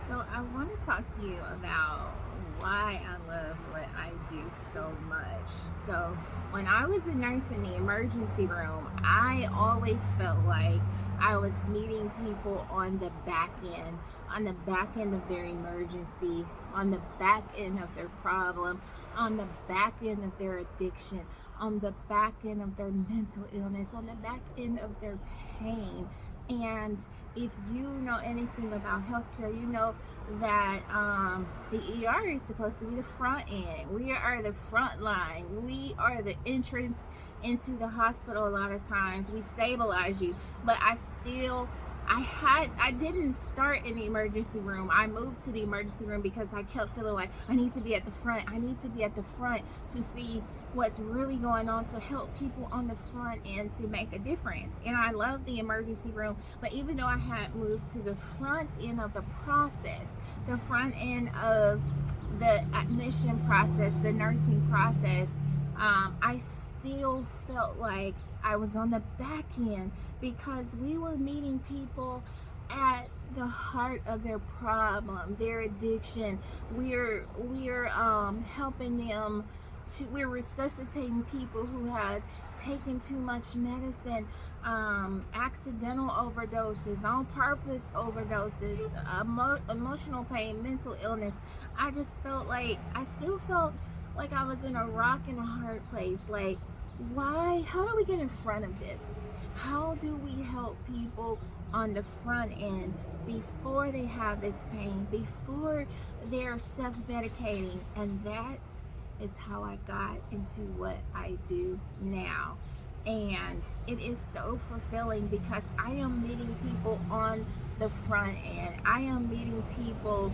So I want to talk to you about why I love what I do so much. So when I was a nurse in the emergency room, I always felt like I was meeting people on the back end of their emergency, on the back end of their problem, on the back end of their addiction, on the back end of their mental illness, on the back end of their pain. And if you know anything about healthcare, you know that the ER is supposed to be the front end. We are the front line. We are the entrance into the hospital. A lot of times we stabilize you, but I didn't start in the emergency room. I moved to the emergency room because I kept feeling like I need to be at the front. I need to be at the front to see what's really going on, to help people on the front end, to make a difference. And I love the emergency room, but even though I had moved to the front end of the process, the front end of the admission process, the nursing process, I still felt like I was on the back end because we were meeting people at the heart of their problem, their addiction. We're helping them to, we're resuscitating people who had taken too much medicine, accidental overdoses, on purpose overdoses, emotional pain, mental illness. I still felt like I was in a rock and a hard place. Like, why? How do we get in front of this? How do we help people on the front end before they have this pain, before they're self-medicating? And that is how I got into what I do now. And it is so fulfilling because I am meeting people on the front end. I am meeting people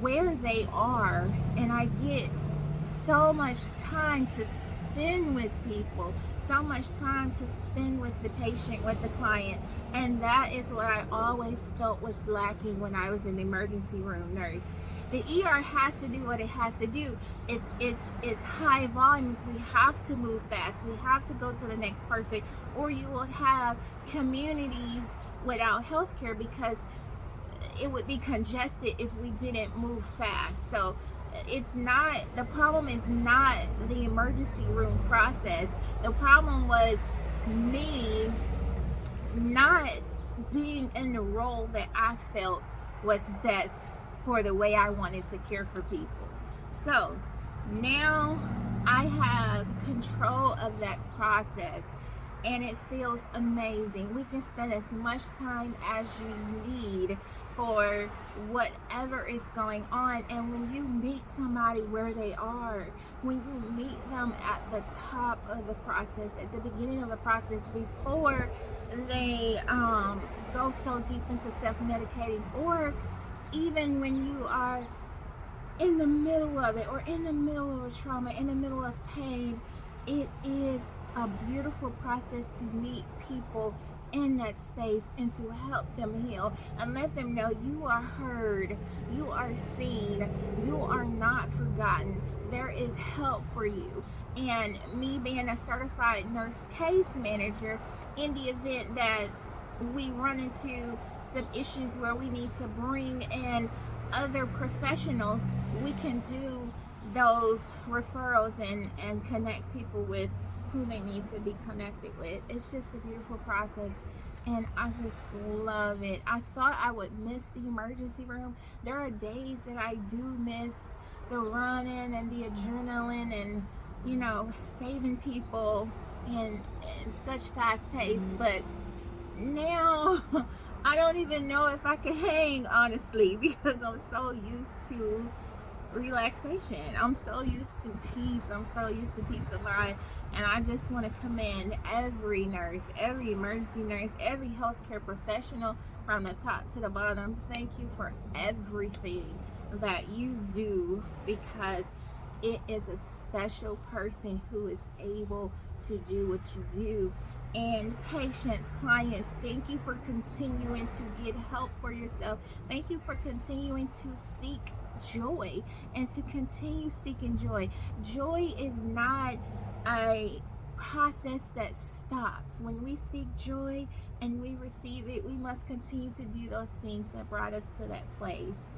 where they are, and I get so much time to spend with people, so much time to spend with the patient, with the client. And that is what I always felt was lacking when I was an emergency room nurse. The ER has to do what it has to do. It's high volumes. We have to move fast. We have to go to the next person, or you will have communities without healthcare because it would be congested if we didn't move fast. So it's not, the problem is not the emergency room process. The problem was me not being in the role that I felt was best for the way I wanted to care for people. So now I have control of that process, and it feels amazing. We can spend as much time as you need for whatever is going on. And when you meet somebody where they are, when you meet them at the top of the process, at the beginning of the process, before they go so deep into self-medicating, or even when you are in the middle of it, or in the middle of a trauma, in the middle of pain, it is a beautiful process to meet people in that space and to help them heal and let them know you are heard, you are seen, you are not forgotten. There is help for you. And me being a certified nurse case manager, in the event that we run into some issues where we need to bring in other professionals, we can do those referrals and connect people with who they need to be connected with. It's just a beautiful process, and I just love it. I thought I would miss the emergency room. There are days that I do miss the running and the adrenaline and, you know, saving people in such fast pace. But now I don't even know if I can hang, honestly, because I'm so used to relaxation. I'm so used to peace. I'm so used to peace of mind. And I just want to commend every nurse, every emergency nurse, every healthcare professional from the top to the bottom. Thank you for everything that you do, because it is a special person who is able to do what you do. And patients, clients, thank you for continuing to get help for yourself. Thank you for continuing to seek joy and to continue seeking joy. Joy is not a process that stops. When we seek joy and we receive it, we must continue to do those things that brought us to that place.